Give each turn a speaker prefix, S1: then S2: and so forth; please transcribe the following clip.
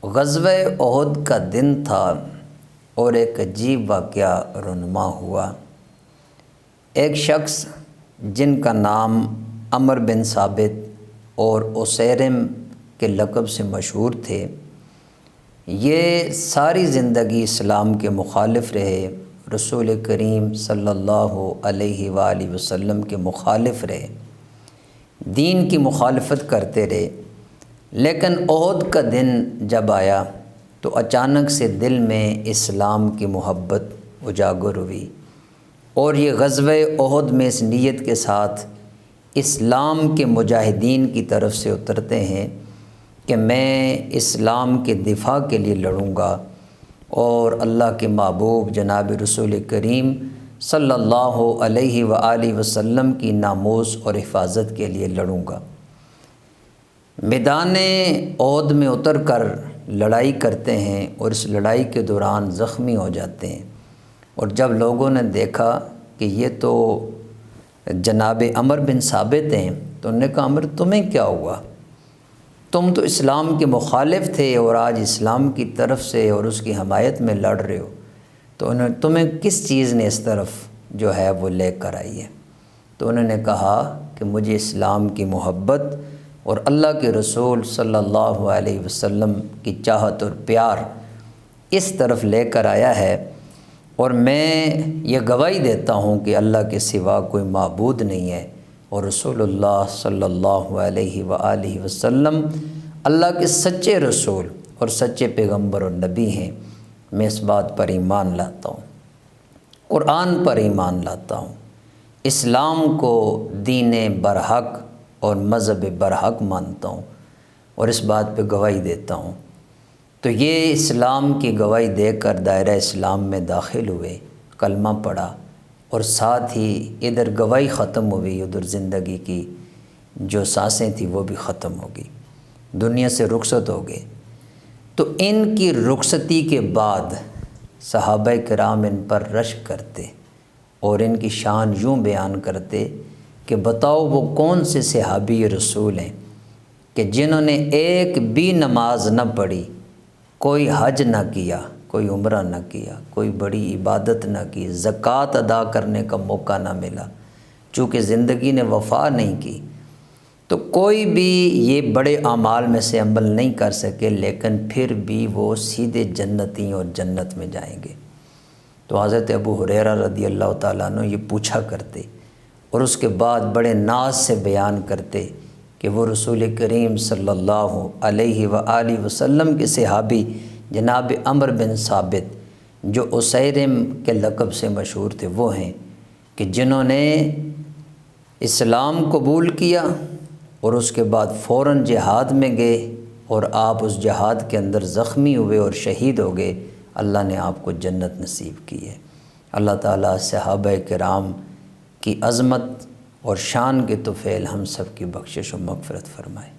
S1: غزوہ احد کا دن تھا اور ایک عجیب واقعہ رونما ہوا۔ ایک شخص جن کا نام عمر بن ثابت اور اسیرم کے لقب سے مشہور تھے، یہ ساری زندگی اسلام کے مخالف رہے، رسول کریم صلی اللہ علیہ وآلہ وسلم کے مخالف رہے، دین کی مخالفت کرتے رہے۔ لیکن احد کا دن جب آیا تو اچانک سے دل میں اسلام کی محبت اجاگر ہوئی، اور یہ غزوہ احد میں اس نیت کے ساتھ اسلام کے مجاہدین کی طرف سے اترتے ہیں کہ میں اسلام کے دفاع کے لیے لڑوں گا اور اللہ کے محبوب جناب رسول کریم صلی اللہ علیہ وآلہ وسلم کی ناموس اور حفاظت کے لیے لڑوں گا۔ میدان احد میں اتر کر لڑائی کرتے ہیں اور اس لڑائی کے دوران زخمی ہو جاتے ہیں، اور جب لوگوں نے دیکھا کہ یہ تو جناب عمر بن ثابت ہیں تو انہوں نے کہا عمر تمہیں کیا ہوا؟ تم تو اسلام کے مخالف تھے اور آج اسلام کی طرف سے اور اس کی حمایت میں لڑ رہے ہو، تو تمہیں کس چیز نے اس طرف جو ہے وہ لے کر آئی ہے؟ تو انہوں نے کہا کہ مجھے اسلام کی محبت اور اللہ کے رسول صلی اللہ علیہ وسلم کی چاہت اور پیار اس طرف لے کر آیا ہے، اور میں یہ گواہی دیتا ہوں کہ اللہ کے سوا کوئی معبود نہیں ہے، اور رسول اللہ صلی اللہ علیہ وآلہ وسلم اللہ کے سچے رسول اور سچے پیغمبر اور نبی ہیں۔ میں اس بات پر ایمان لاتا ہوں، قرآن پر ایمان لاتا ہوں، اسلام کو دین برحق اور مذہب برحق مانتا ہوں، اور اس بات پہ گواہی دیتا ہوں۔ تو یہ اسلام کی گواہی دے کر دائرہ اسلام میں داخل ہوئے، کلمہ پڑھا، اور ساتھ ہی ادھر گواہی ختم ہوئی، ادھر زندگی کی جو سانسیں تھیں وہ بھی ختم ہو گئی، دنیا سے رخصت ہو گئے۔ تو ان کی رخصتی کے بعد صحابہ کرام ان پر رشک کرتے اور ان کی شان یوں بیان کرتے کہ بتاؤ وہ کون سے صحابی رسول ہیں کہ جنہوں نے ایک بھی نماز نہ پڑھی، کوئی حج نہ کیا، کوئی عمرہ نہ کیا، کوئی بڑی عبادت نہ کی، زکوٰۃ ادا کرنے کا موقع نہ ملا، چونکہ زندگی نے وفا نہیں کی، تو کوئی بھی یہ بڑے اعمال میں سے عمل نہیں کر سکے، لیکن پھر بھی وہ سیدھے جنتی اور جنت میں جائیں گے۔ تو حضرت ابو ہریرہ رضی اللہ تعالیٰ عنہ یہ پوچھا کرتے، اور اس کے بعد بڑے ناز سے بیان کرتے کہ وہ رسول کریم صلی اللہ علیہ وآلہ وسلم کے صحابی جناب عمر بن ثابت جو اسیرم کے لقب سے مشہور تھے وہ ہیں کہ جنہوں نے اسلام قبول کیا اور اس کے بعد فوراً جہاد میں گئے، اور آپ اس جہاد کے اندر زخمی ہوئے اور شہید ہو گئے، اللہ نے آپ کو جنت نصیب کی ہے۔ اللہ تعالیٰ صحابہ کرام کی عظمت اور شان کے طفیل ہم سب کی بخشش و مغفرت فرمائے۔